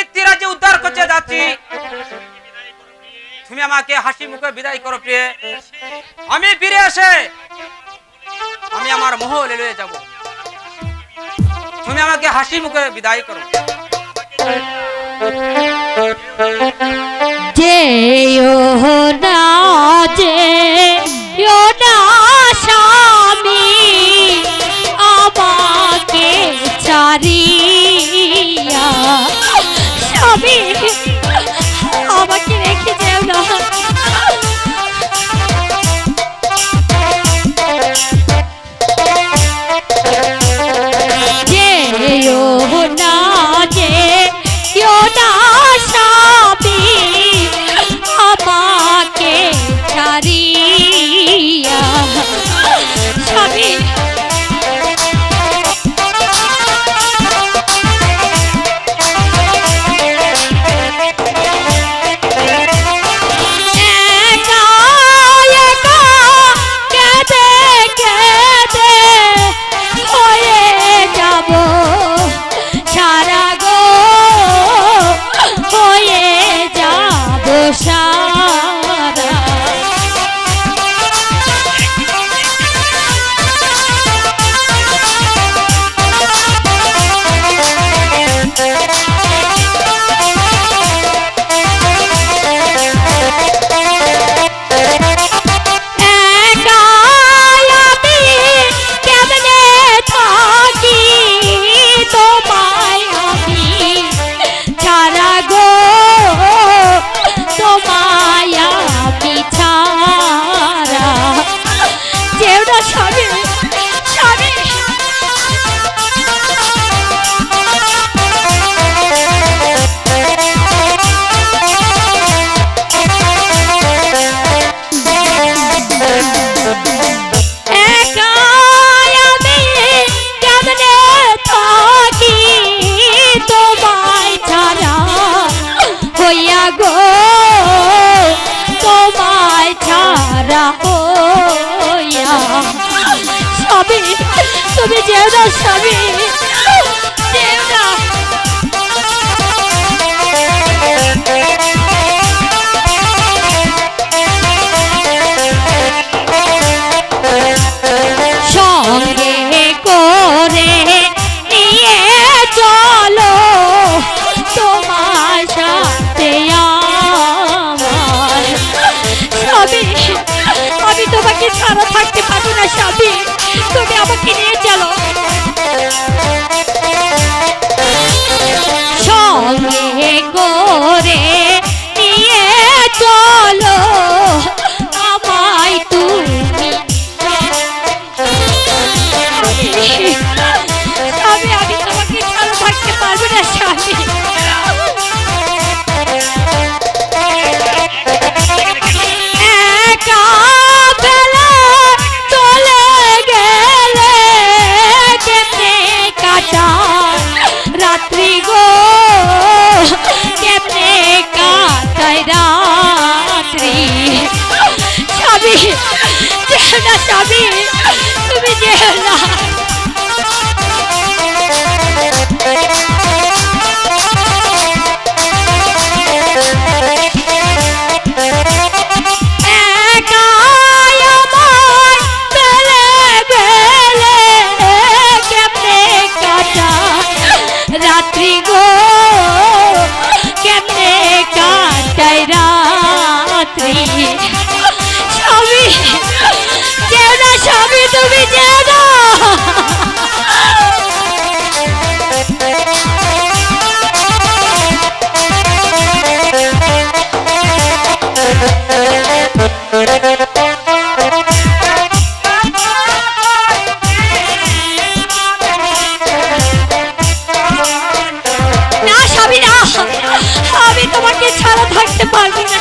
মৃত্যু রাজ্যে উদ্ধার করতে যাচ্ছি, তুমি আমাকে হাসি মুখে বিদায় করো প্রিয়ে। আমি ফিরে এসে আমি আমার মহলে লয়ে যাব, তুমি আমাকে হাসি মুখে বিদায় করো। যেও না যেও না স্বামী আমাকে ছাড়িয়া, স্বামী আমাকে রেখে যেও না। যেও না যেও না স্বামী আমাকে ছাড়িয়া, স্বামী তুমি যেও না, স্বামী যেও না। সঙ্গে করে নিয়ে চলো তোমার সাথে আমার, স্বামী আমি তোমাকে ছাড়া থাকতে পারবো না, স্বামী তুমি আমাকে নিয়ে চলো। সঙ্গে করে নিয়ে চলো আমায় তুমি, স্বামী আমি তোমাকে ছাড়া থাকতে পারবো না, স্বামী একা বেলা চলে গেলে কেমনে কাটা রাত্রি গো, কেমনে কাটাই রাত্রি, স্বামী যেও না, স্বামী তুমি যেও না। রাত্রি গো কেমনে কাটাই রাত্রি, স্বামী যেও না, স্বামী তুমি যেও না। আমি তোমাকে ছাড়া থাকতে পারবো না,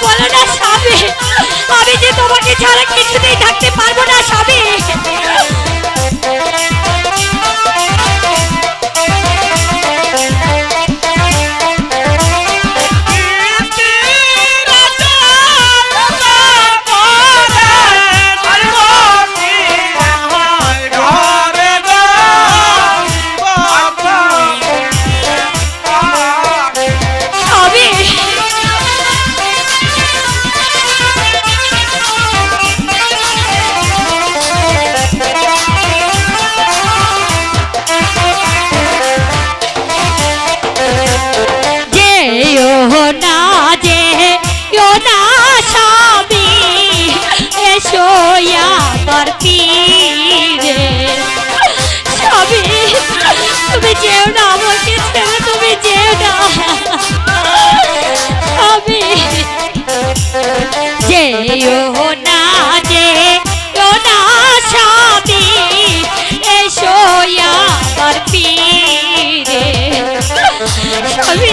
বলো না স্বামী, আমি যে তোমাকে ছাড়া কিছুতেই থাকতে পারবো না স্বামী। তুমি যেও না, আমাকে ছেড়ে তুমি যেও না। আমি যেও না, যেও না স্বামী, এসো আমার পীরে। স্বামী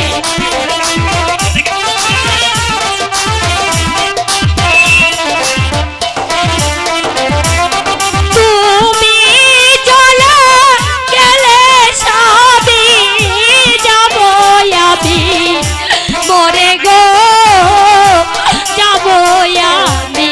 মরে গো, যাবো আমি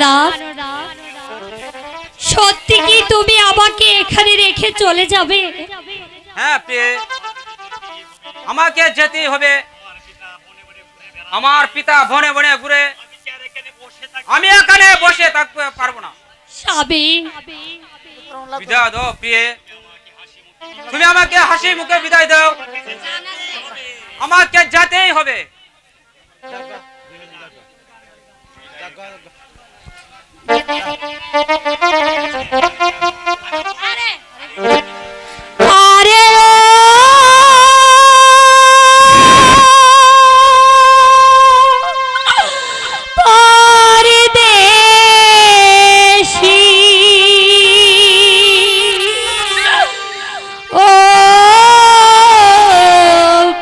প্রাণনাথ, সত্যি কি তুমি আমাকে এখানে রেখে চলে যাবে? হ্যাঁ প্রিয়ে, আমাকে যেতে হবে। আমার পিতা বনে বনে ঘুরে, আমি এখানে বসে থাকতে পারবো না। স্বামী, বিদায় দাও প্রিয়ে, তুমি আমাকে হাসি মুখে বিদায় দাও। আমাকে যেতেই হবে। আরে পরদেশী, ও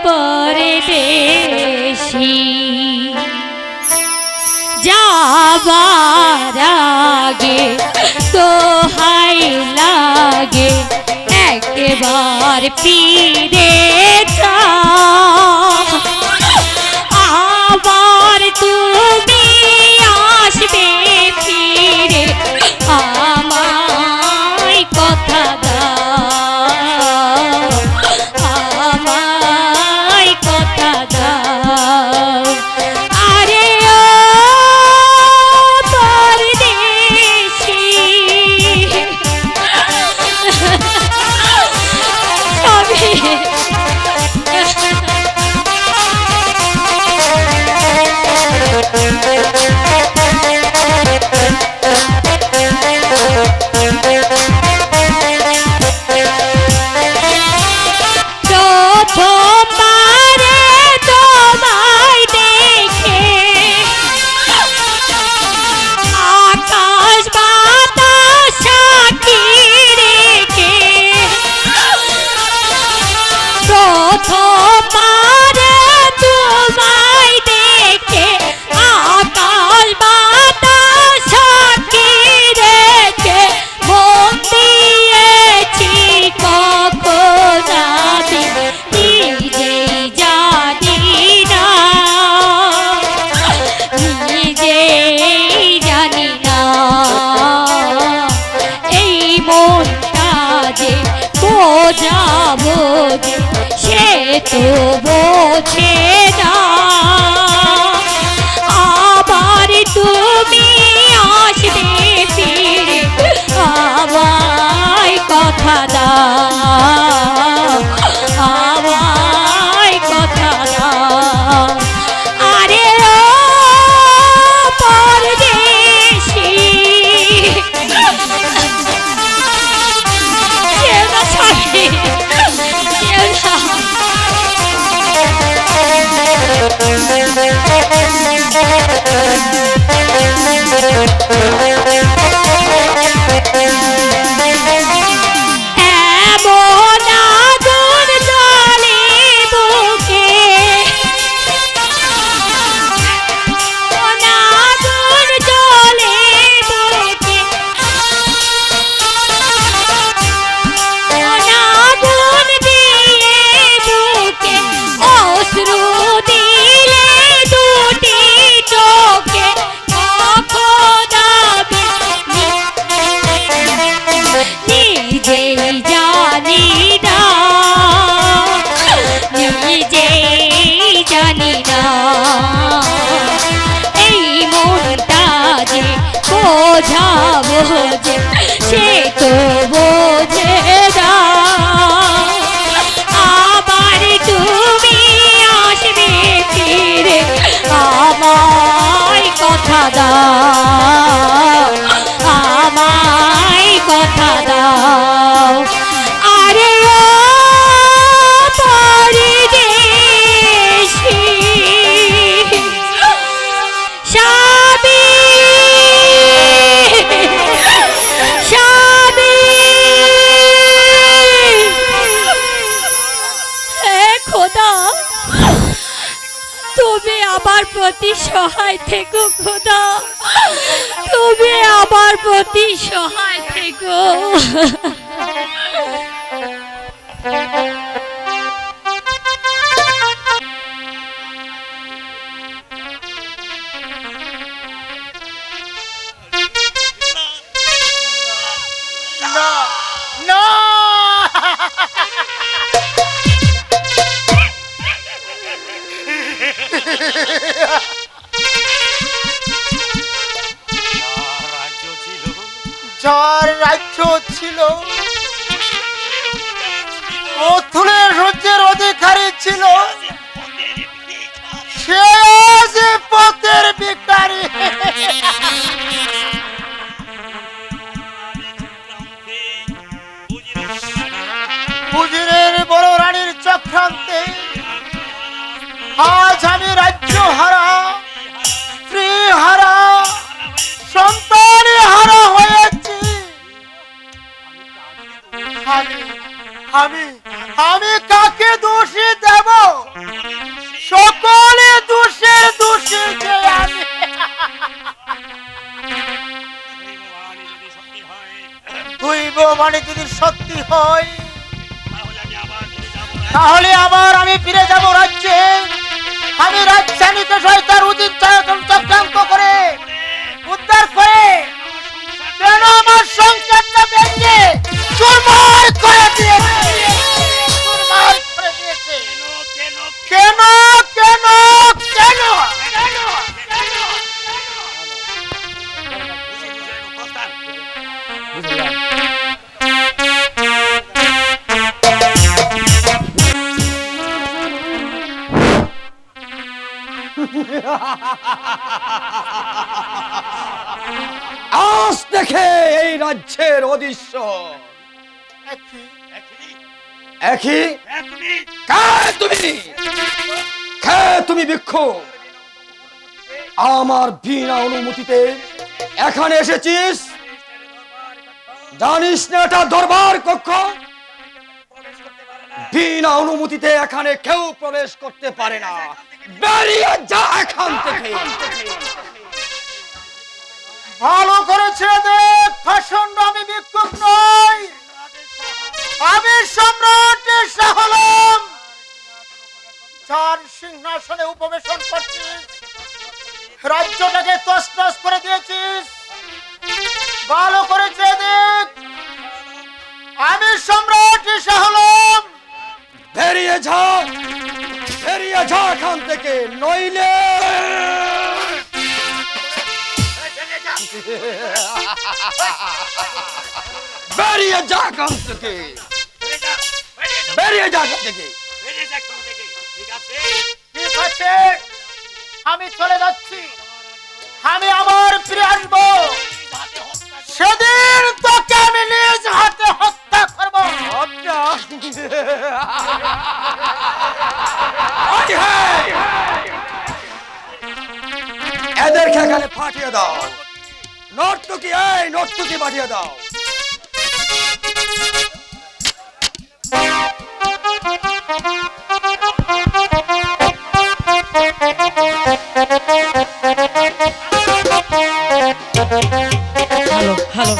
পরদেশী, যাবার আগে দোহাই লাগে একবার ফিরে যা, আবার তুমি আসবে ফিরে, আমায় কথা দাও, আমায় কথা দাও। আরে ও পরদেশী, স্বামী, প্রথমবারে তোমায় দেখে আকাশ বাতাস সাক্ষী রেখে, প্রথমবারে তোমায় দেখে আকাশ বাতাস সাক্ষী রেখে, মন দিয়েছি কখন আমি নিজেই জানি না, নিজেই জানি না। এই মনটা যে বোঝাবো যে সে তো বোঝে না, আবার তুমি আসবে ফিরে, আমায় কথা দাও, আমায় কথা দাও। আরে ও পরদেশী, কেউ না স্বামী, কেউ না। এমন আগুন জ্বলে বুকে, এমন আগুন জ্বলে বুকে, এমন আগুন দিয়ে বুকে অশ্রু দিলে দুটি চোখে, কখন আমি নিজেই জানি না, নিজেই জানি না। এই মনটা যে বোঝাবো যে সে তো বোঝে না, আবার তুমি আসবে ফিরে, আমায় কথা দাও, আমায় কথা দাও। আরে ও পরদেশী, স্বামী, স্বামী, হে খোদা, তুমি আমার প্রতি সহায় থেকো খোদা, তুমি আমার প্রতি সহায় থেকো। যার রাজ্য ছিল, অথুলের রাজ্যের অধিকারী ছিল, সে আজ পথের ভিখারি। উজিরের বড় রানীর চক্রান্তে আজ আমি রাজ্য হারা, স্ত্রী হারা, সন্তান হারা হয়েছি। আমি কাকে দোষী দেব? সকলে দোষের দোষী যে আমি। দৈব মানে যদি সত্যি হয়, তাহলে আবার আমি ফিরে যাব রাজ্যে। আমি রাজধানীকে শয়তান উদিত চক্রান্ত করে উদ্ধার করে কেন আমার সংসারটা ভেঙে চুরমার করে দিয়েছে। কেন কেন কেন? আজ দেখে এই রাজ্যের অদৃশ্য তুমি ভিক্ষু, আমার বিনা অনুমতিতে এখানে এসেছিস। জানিস না এটা দরবার কক্ষ? বিনা অনুমতিতে এখানে কেউ প্রবেশ করতে পারে না। বেরিয়ে যা এখান থেকে। ভালো করেছে দেখ ফাসন্ড, আমি ভিক্ষুক নই, আমি সম্রাট শাহ আলম। যার সিংহাসনে উপবেশন করছিস, রাজ্যটাকে তছনছ করে দিয়েছিস। ভালো করেছে দেখ আমি সম্রাট শাহ আলম। বেরিয়ে যা, বেরিয়ে যা এখান থেকে, নইলে বেরিয়ে যা এখান থেকে, বেরিয়ে যা এখান থেকে। ঠিক আছে, আমি চলে যাচ্ছি। আমি আবার ফিরে আসবো। সেদিন তোকে আমি নিজ হাতে হত্যা করবো। এদেরকে এখানে পাঠিয়ে দাও। নর্তকী, এই নর্তকী পাঠিয়ে দাও। হ্যালো হ্যালো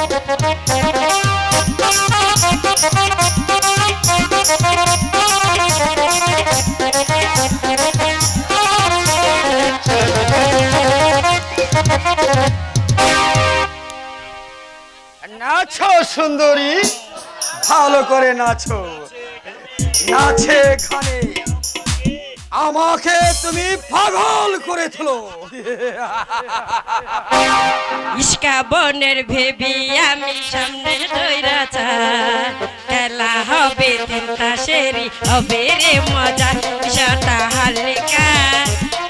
নাচো সুন্দরী, ভালো করে নাচো। নাচে গানে আমাকে তুমি পাগল করে তোলো। ইস্কা বনের ভেবি আমি সামনে দইরাচা, খেলা হবে তিনটা সেরি, হবে রে মজা। বিষাটা হালকা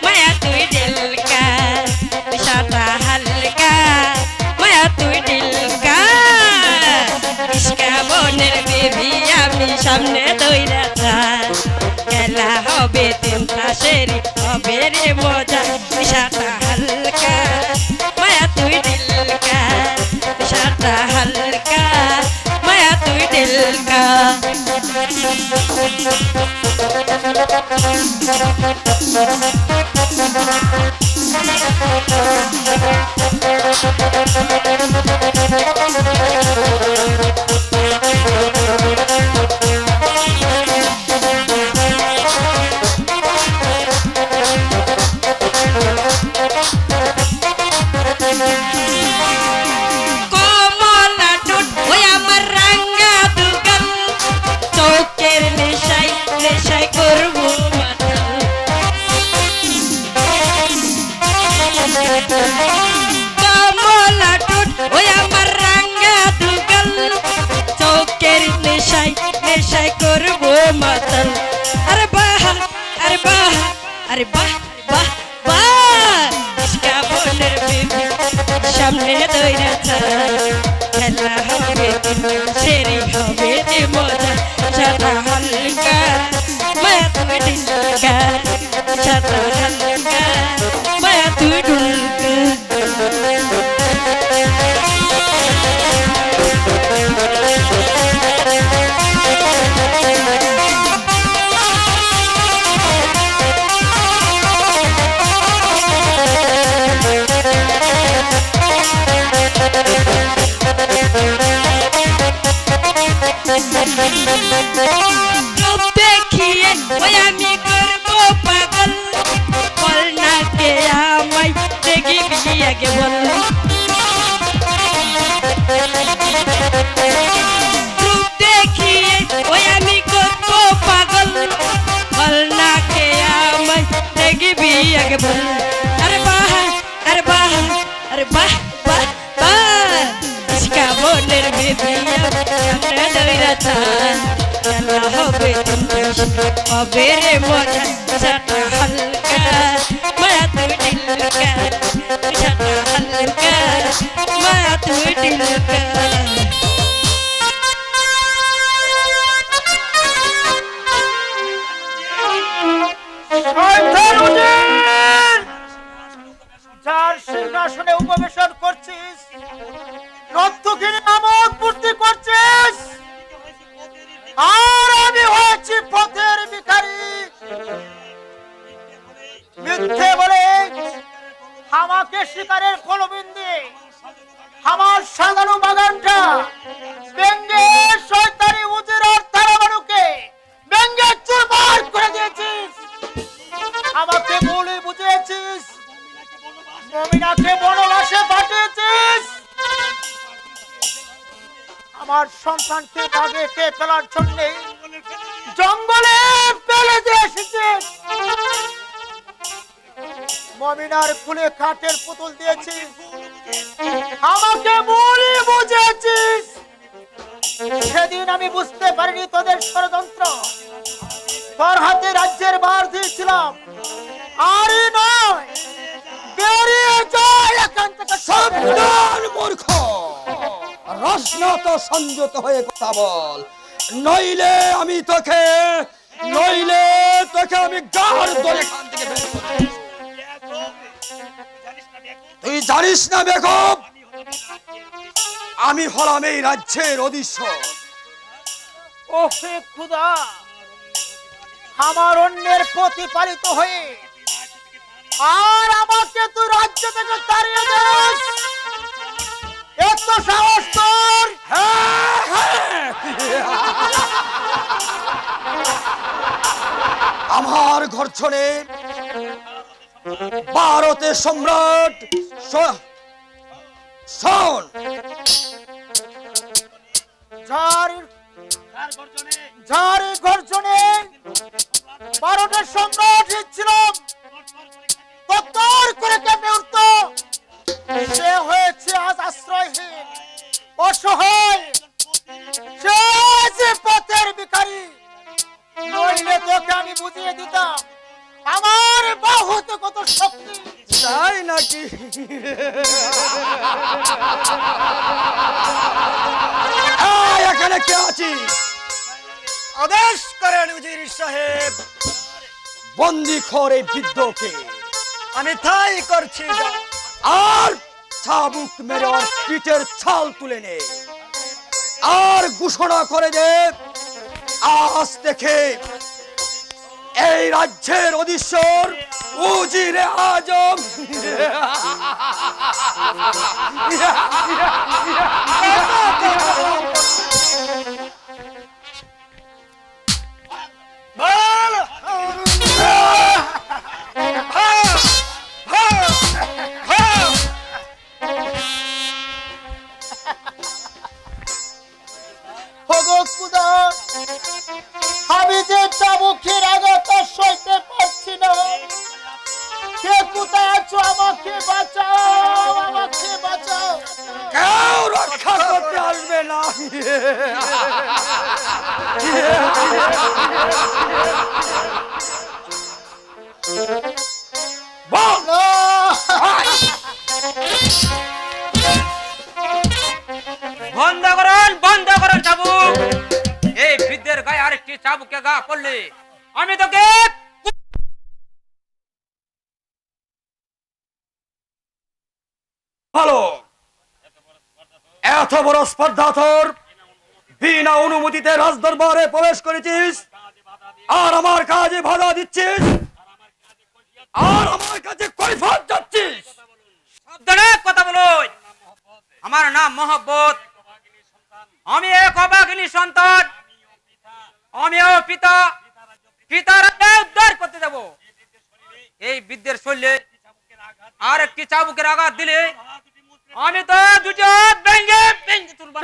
মায়া তুই ডিলকা, বিষাটা হালকা মায়া তুই ডিলকা। ইস্কা বনের ভেবি আমি সামনে দইরাচা, খেলা হবে তিনটা সেরি, হবে রে মজা। বিষাটা হালকা মায়া তুই ডিলকা, বিষাটা হালকা মায়া তুই ডিলকা। কমলা টুট ওই আমার রাঙ্গা দুগাল, চৌকের নেশাই নেশাই করবো মাতাল। নেশায় করবো মাতাল। আরে বাহ আরে বাহ আরে বাহ বাহ বাহ ইস্কা বোনের বেবি সামনে দইরা চাই খেলা হবে সেরি হবে যে মজা সাদা হালকা মায়া তুই ঢুলকা সাদা হালকা মায়া তুই ঢুলকা। রূপ দেখিয়ে ওই আমি করবো পাগল বল না কে আমায় দেখবি আগে বল। রূপ দেখিয়ে ওই আমি করবো পাগল বল না কে আমায় দেখবি আগে বল। আরে বাহ আরে বাহ আরে বাহ বাহ বাহ ইস্কা বোনের বেবি সামনে দইরা চাই খেলা হবে হবে রে মজা সাদা হালকা মায়া তুই ঢিলকা সাদা হালকা মায়া তুই ঢিলকা। যার সিংহাসনে উপবেশন করছিস রত্তগিরি নামক মূর্তি করছিস আর আমি হয়েছি পথের ভিখারি। মিথ্যে বলে আমাকে শিকারের কলবিন দিয়ে আমার সাজানো বাগানটা ব্যঙ্গে শয়তানি উজির আর তারাবানুকে ব্যঙ্গে চুরমার করে দিয়েছিস। আমাকে ভুলে বুঝিয়েছিস, মমিনাকে বনবাসে পাঠিয়েছিস, আমার সন্তানকে বাগে খেয়ে ফেলার জন্য জঙ্গলে ফেলে দিয়ে এসেছিস। মমিনার কুলে কাঠের পুতুল দিয়েছিস, আমাকে ভুলে বুঝিয়েছিস। সেদিন আমি বুঝতে পারিনি তোদের ষড়যন্ত্র, তোর হাতে রাজ্যের ভার দিয়েছিলাম। আরে নয়, বেরিয়ে যায় এখান থেকে। সাবধান মূর্খ, রসনা তো সংযত হয়ে কথা বল, নইলে তোকে আমি গাড় ধরে এখান থেকে বের করে দেব। তুই জানিস না বেগম, আমি হলাম এই রাজ্যের অধীশ্বর। ওহে খুদা, আমার অন্যের প্রতিপালিত হয়ে আর আমাকে তুই রাজ্য থেকে তাড়িয়ে দিস, এত সাহস তোর? আমার গর্জনে ভারতের সম্রাট শোন, যার গর্জনে ভারতের সম্রাট ছিলাম তত্তর করে কেঁপে উঠত, সে হয়েছে আজ আশ্রয়হীন, অসহায়, সে যে পথের ভিখারি। নইলে তোকে আমি বুঝিয়ে দিতাম আমার বাহুতে কত শক্তি। তাই নাকি? এখানে কে আছিস? আদেশ করেন উজির সাহেব। বন্দি কর এই বৃদ্ধকে। আমি তাই করছি। আর চাবুক মেরে ওর পিঠের ছাল তুলে নে, আর ঘোষণা করে দে, আজ থেকে এই রাজ্যের অধীশ্বর উজিরে আজম। আমি যে চাবুকের আঘাত সইতে পারছি না, কে কোথায় আছো? আমাকে বাঁচাও, আমাকে বাঁচাও। কেউ রক্ষা করতে আসবে না। বল। না! বন্ধ করুন চাবুক। এই বৃদ্ধের গায়ে আরেকটি চাবুকে গা পড়লে আমি তোকে ভালো, এত বড় স্পর্ধা তোর? বিনা অনুমতিতে রাজদরবারে প্রবেশ করেছিস আর আমার কাজে বাধা দিচ্ছিস আর আমার কাছে কৈফিয়ত যাচ্ছিস। সাবধানে কথা বলো। আমার নাম মোহাম্মদ, আমি এক অভাগিনী সন্তান, আমিও পিতা। পিতার উদ্ধার করতে যাব। এই বৃদ্ধের শরীরে আর একটি চাবুকের আঘাত দিলে আমি তো দুটো হাত ভেঙে ভেঙে তুলব।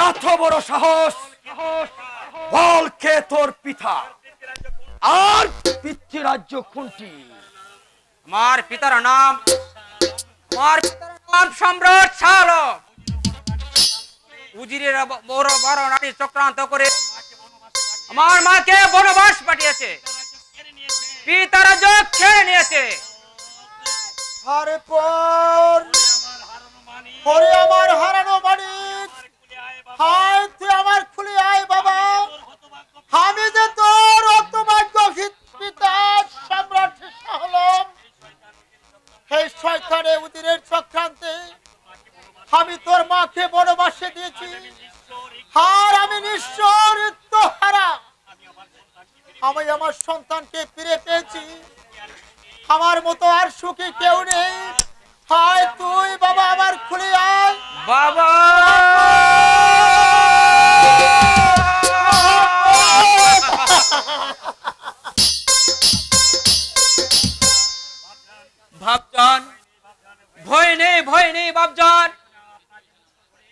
এত বড় সাহস! বল কে তোর পিতা আর পিতৃরাজ্য কোনটি? আমার পিতার নাম সম্রাট শালম। উজিরের বড় বড় নারী চক্রান্ত করে আমার মাকে বনবাস পাঠিয়েছে, পিতার রাজ্য ছেড়ে নিয়েছে। আরে পরে আমার হারানো মানিক, হায় তুই আমার খুলে আয় বাবা। আমি যে তোর অত্যভাগ্যহীন পিতা সম্রাট শালম, এই শয়তানে উদিরের চক্রান্তে আমি তোর মাকে বনবাসে দিয়েছি। আর আমি নিঃস্ব হারা, আমি আমার সন্তানকে ফিরে পেয়েছি। আমার মতো আর সুখী কেউ নেই। হায় তুই বাবা আমার খুলে আয় বাবা। ভাবজান, ভয় নেই বাপজান।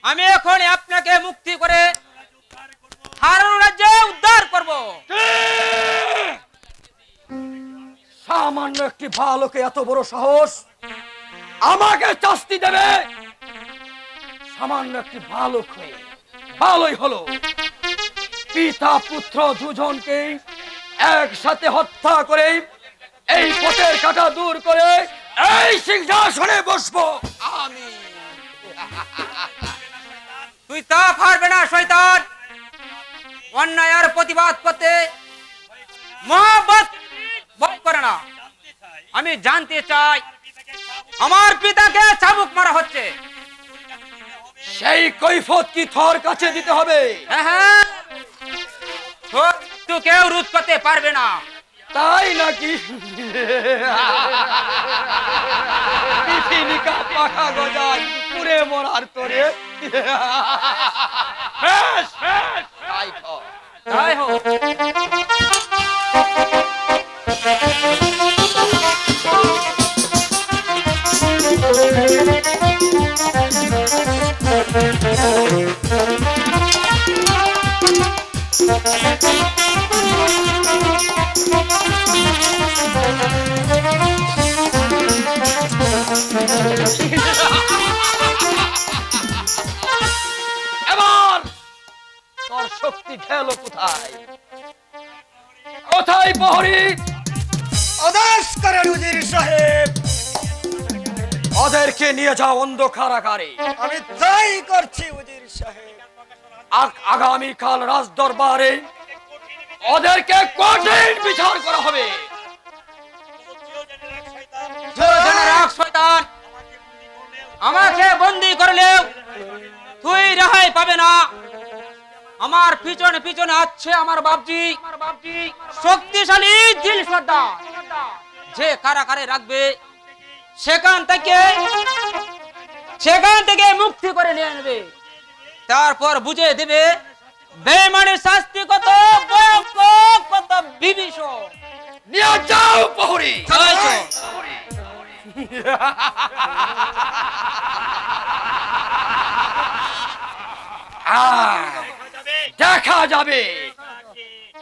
আমি এখন আপনাকে মুক্তি করে হারানো রাজ্যে উদ্ধার করব। সামান্য একটি বালকে এত বড় সাহস আমাকে শাস্তি দেবে? সামান্য একটি বালক হয়ে ভালোই হলো, পিতা পুত্র দুজনকে একসাথে হত্যা করে এই পথের কাঁটা দূর করে এই সিংহাসনে বসবো আমি। তুই তা পারবে না শয়তান। অন্যায়ের প্রতিবাদ করতে মহব্বত ভয় করে না। আমি জানতে চাই আমার পিতাকে চাবুক মারা হচ্ছে, সেই কৈফিয়ত কি তোর কাছে দিতে হবে? হ্যাঁ, তুই কেউ রোধ করতে পারবে না। তাই নাকি? পিপিলিকা পাখা গজায় পুরে মরার তোরে। বেশ, তাই কর। তাই হোক। এবার তোর শক্তি গেল কোথায়? কোথায় প্রহরী? আদেশ করেন উজির সাহেব। ওদেরকে নিয়ে যাও অন্ধকার আকারে। আমি তাই করছি উজির সাহেব। আগামীকাল রাজ দরবারে ওদেরকে কঠিন বিচার করা হবে। জেনে রাখ শয়তান, আমাকে বন্দী করলেও তুই রেহাই পাবে না। আমার পিছনে পিছনে আছে আমার বাপজি, শক্তিশালী দিল সর্দার, যে কারাগারে রাখবে সেখান থেকে মুক্তি করে নিয়ে নেবে। তারপর বুঝে দেবে বেঈমানের শাস্তি কত ভয়ঙ্কর, কত বিভীষণ। নিয়ে যাও প্রহরী। দেখা যাবে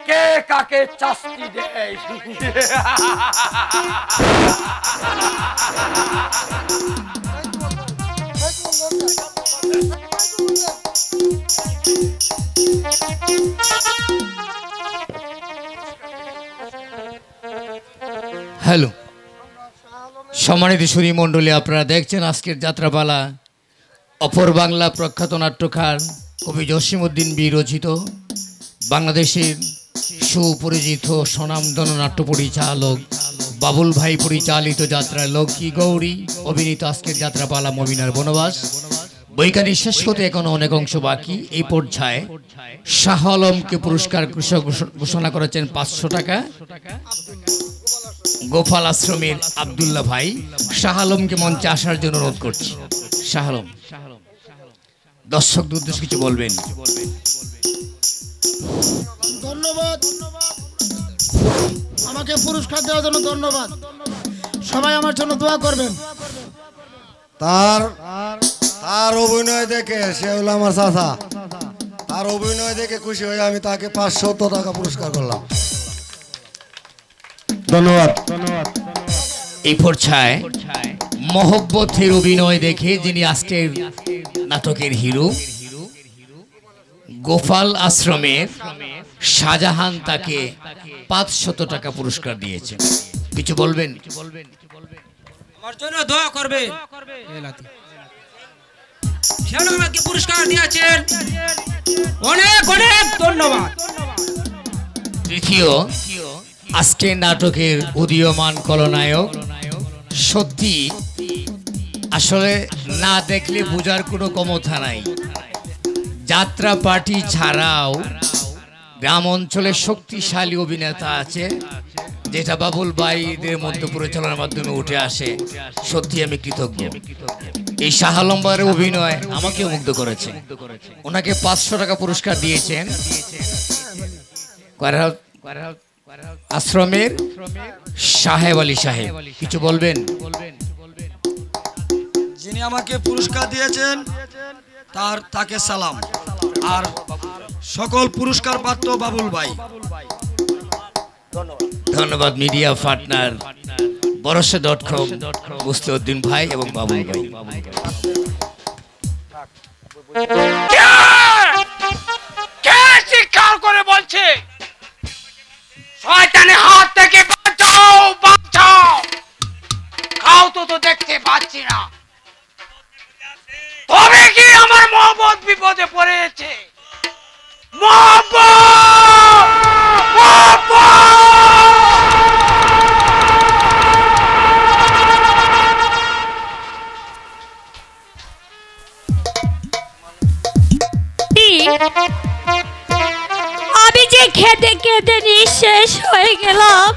কে কাকে চাস্তি দেয়। হ্যালো সম্মানিত সুধী মণ্ডলী, আপনারা দেখছেন আজকের যাত্রাপালা। অপর বাংলা প্রখ্যাত নাট্যকার কবি জসিমউদ্দিন বিরচিত, বাংলাদেশের সুপরিচিত স্বনামধন্য নাট্য পরিচালক বাবুল ভাই পরিচালিত যাত্রা লক্ষ্মী গৌরী অভিনীত আজকের যাত্রাপালা মমিনার বনবাস। বইকানি শেষ হতে এখনো অনেক অংশ বাকি। এই পর্যায়ে শাহ আলমকে পুরস্কার ঘোষণা করেছেন 500 টাকা। গোপাল আশ্রমের আব্দুল্লাহ ভাই শাহ আলমকে মঞ্চে আসার জন্য অনুরোধ করছি। শাহ আলম দর্শকদের উদ্দেশ্যে কিছু বলবেন। ধন্যবাদ, আমাকে পুরস্কার দেওয়ার জন্য ধন্যবাদ। সবাই আমার জন্য দোয়া করবেন। তার তার অভিনয় দেখে, সে হলো আমার চাচা, তার অভিনয় দেখে খুশি হয়ে আমি তাকে 500 টাকা পুরস্কার করলাম। ধন্যবাদ। এই পর্যায়ে মহব্বতের অভিনয় দেখে যিনি আজকের নাটকের হিরো গোপাল আশ্রমের শাহজাহান, তাকে 500 টাকা পুরস্কার দিয়েছেন। কিছু বলবেন? আমার জন্য দোয়া করবে। সেও আমাকে পুরস্কার দিয়েছেন, অনেক অনেক ধন্যবাদ। তৃতীয় আজকের নাটকের উদীয়মান খলনায়ক, সত্যি আসলে না দেখলে বোঝার কোনো ক্ষমতা নাই। যাত্রা পার্টি ছাড়াও গ্রাম অঞ্চলে শক্তিশালী অভিনেতা আছে, যেটা বাবুল ভাইদের মধ্যে পরিচালনার মাধ্যমে উঠে আসে। সত্যি আমি কৃতজ্ঞ। এই শাহ আলমের অভিনয় আমাকেও মুগ্ধ করেছে। ওনাকে 500 টাকা পুরস্কার দিয়েছেন আশ্রমের সাহেব আলী সাহেব। কিছু বলবেন? যিনি আমাকে পুরস্কার দিয়েছেন তাকে সালাম, আর সকল পুরস্কার প্রাপ্ত বাবুল ভাই। ধন্যবাদ মিডিয়া পার্টনার ভরসা.com, মুস্তাউদ্দিন ভাই এবং বাবুল ভাই। কে চিৎকার করে বলছে শয়তানের হাত থেকে বাঁচাও, বাঁচাও? কাউ তো দেখতে পাচ্ছি না, তবে কি আমার মহব্বত বিপদে পড়েছে? মহব্বত, মহব্বত! আমি যে খেতে খেতে নিঃশেষ হয়ে গেলাম,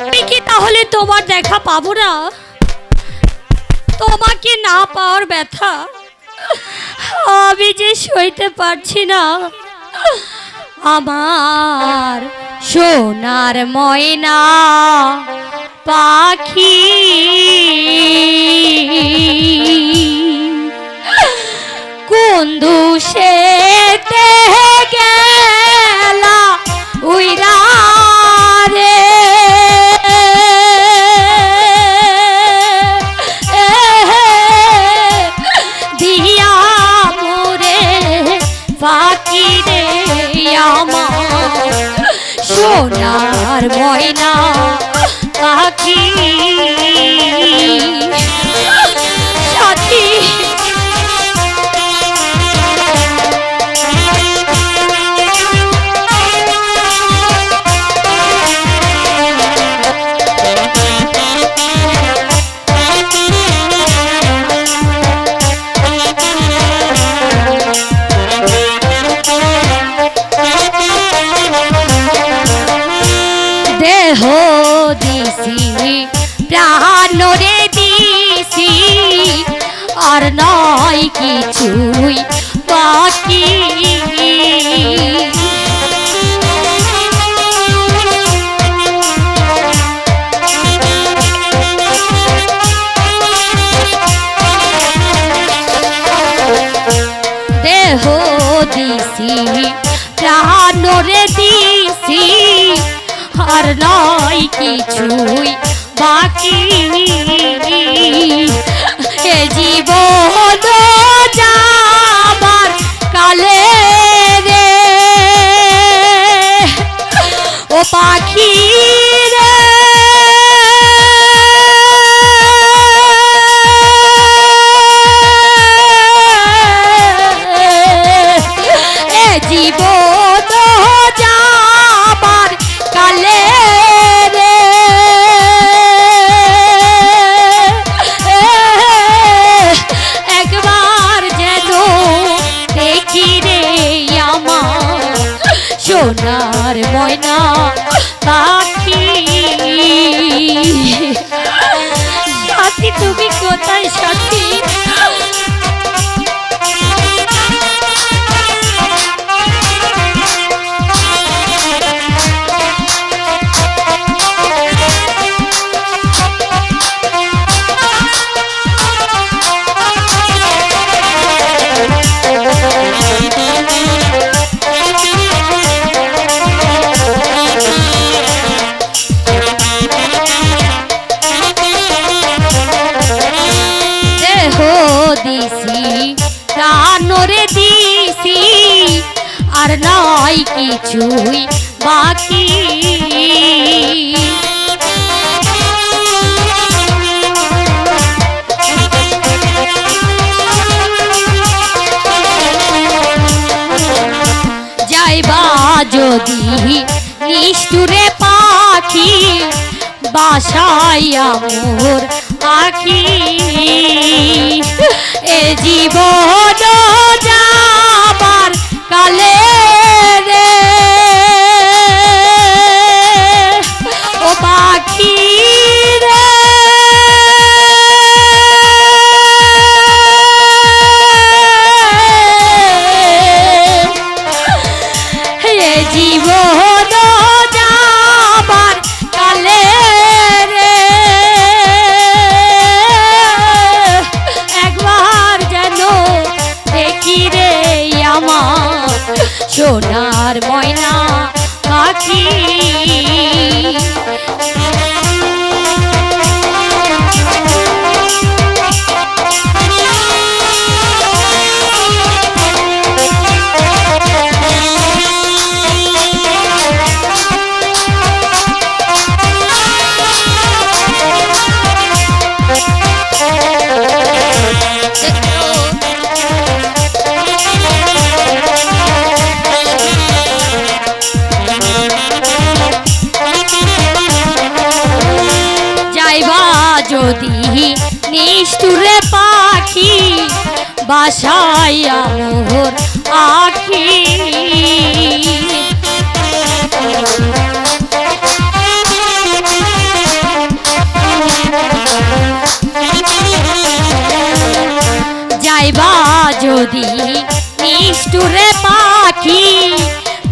আমি কি তাহলে তোমার দেখা পাবো না? তোমাকে না পাওয়ার ব্যথা আমি যে সইতে পারছি না। আমার সোনার ময়না পাখি, কোন দুষেতে গেলা উইরা রে, দিয়া মোরে পাখি রে আমার সোনার ময়না পাখি। সাথী দেহ দিছি প্রাণ রে দিছি, আর নয় কিছুই বাকি। দেহ দিছি প্রাণ কিছুই বাকি এ জীবন যাবার কালে রে ও পাখি রে এ জীবন যাবার কালে রে একবার যেন দেখি রে আমার সোনার ময়না পাখি সাথী তুমি কোথায় সাথী দিছি প্রাণরে দিছি আর নাই কিছুই বাকি যাইবা যদি নিষ্ঠুরে পাখি বাসাইয়া মোর আখি এ জীবন যাবার কালে রে ও পাখি রে এ জীবন যাবার কালে রে একবার যেন দেখি রে আমার সোনার ময়না পাখি যদি নিষ্ঠুরে পাখি বাসাইয়া মোর আখি যাইবা যদি নিষ্ঠুরে পাখি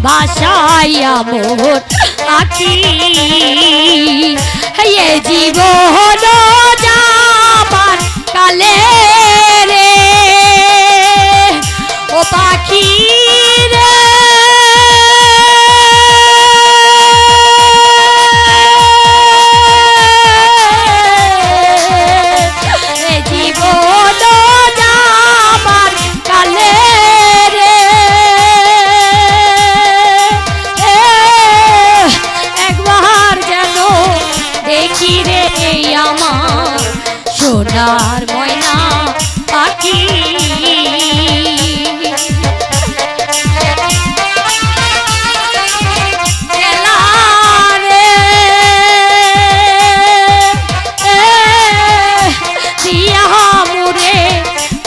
বাসাইয়া মোর আখি এ জীবন যাবার কালে রে ও পাখি রে এ জীবন যাবার কালে রে একবার যেন দেখি রে আমার সোনার ময়না পাখি গেলা রে দিয়া মুরে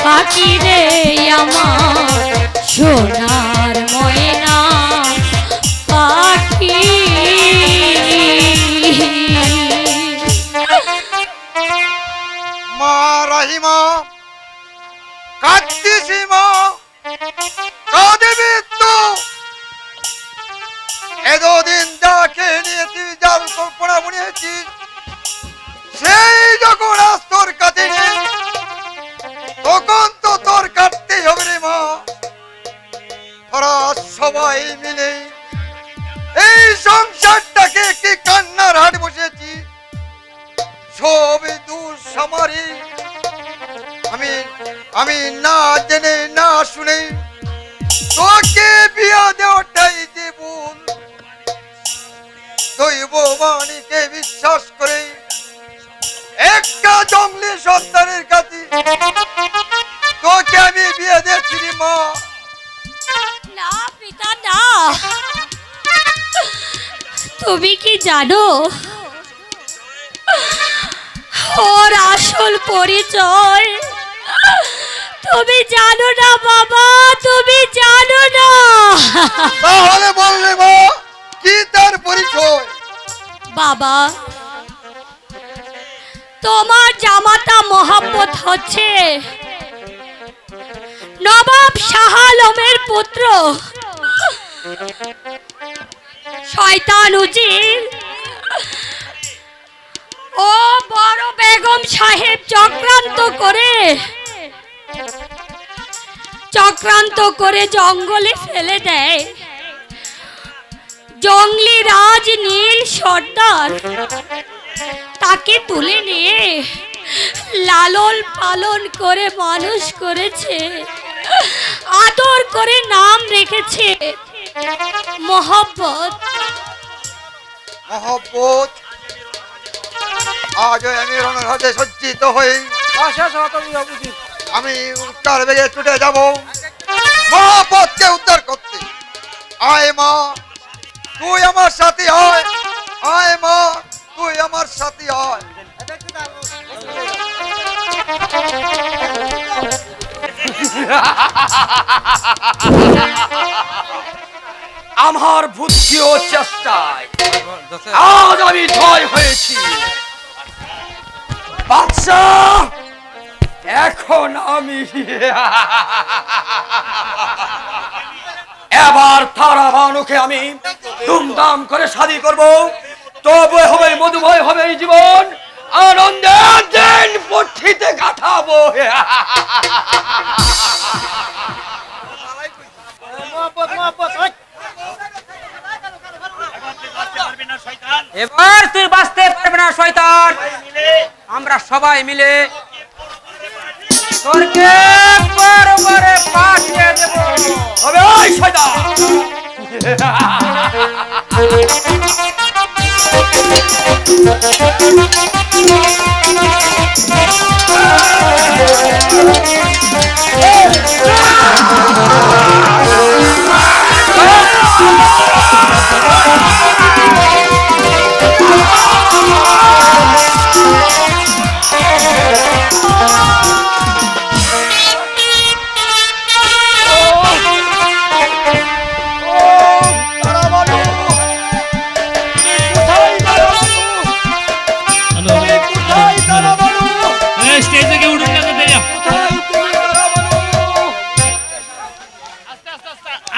পাখি রে আমার সোনার ময়না পাখি মা রাহিমা কাঁদতেছি মা কাঁদবি তো এতদিন যাকে নিয়ে তুই যার কল্পনা বুনেছিস সেই যখন আজ তোর কাছে নেই তখন তো তোর কাটতেই হবে রে মা তোরা সবাই মিলে এই সংসারটাকে কি কান্নার হাট বসেছে ছবি দুঃসামারি আমি আমি না জেনে না শুনে তোকে বিয়া দেওয়াটাই যে ভুল। দৈব বাণীকে বিশ্বাস করে একটা জঙ্গলি সন্তানের কাছে তোকে আমি বিয়ে দিয়েছি মা। না পিতা না, তুমি কি জানো ওর আসল পরিচয়? তুমি জানো না বাবা, তুমি জানো না। তাহলে বললে মা কি তার পরিচয়? বাবা, তোমার জামাতা মোহাম্মদ হচ্ছে নবাব শাহ আলমের পুত্র শয়তান উজির। ও বড় বেগম সাহেব চক্রান্ত করে জঙ্গলে ফেলে দেয়। জঙ্গলি রাজ নীল সর্দার তাকে তুলে নিয়ে লালন পালন করে মানুষ করেছে, আদর করে নাম রেখেছে মোহাম্মদ। মহব্বত আজ আমি রণের হাতে সজ্জিত হই, আমি উত্তর বেগে ছুটে যাব মহব্বতকে উদ্ধার করতে। আয় মা তুই আমার সাথী হয়, আয় মা তুই আমার সাথী হয়। আমার বুদ্ধি ও চেষ্টায় আজ আমি জয় হয়েছি। বাদশা এখন আমি এবার তারা বানুকে আমি ধুমধাম করে শাদী করব। তবে হবে মধুময় হবে এই জীবন, আনন্দের দিন পঠিতে কাটাবো। এবার তুই বাঁচতে পারবে না শয়তান। আমরা সবাই মিলে তোরকে বরাবরে পাঠিয়ে দেব। তবে ওই শয়তান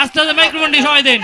আস্তে আস্তে মাইক্রোফোনটি সবাই দেন।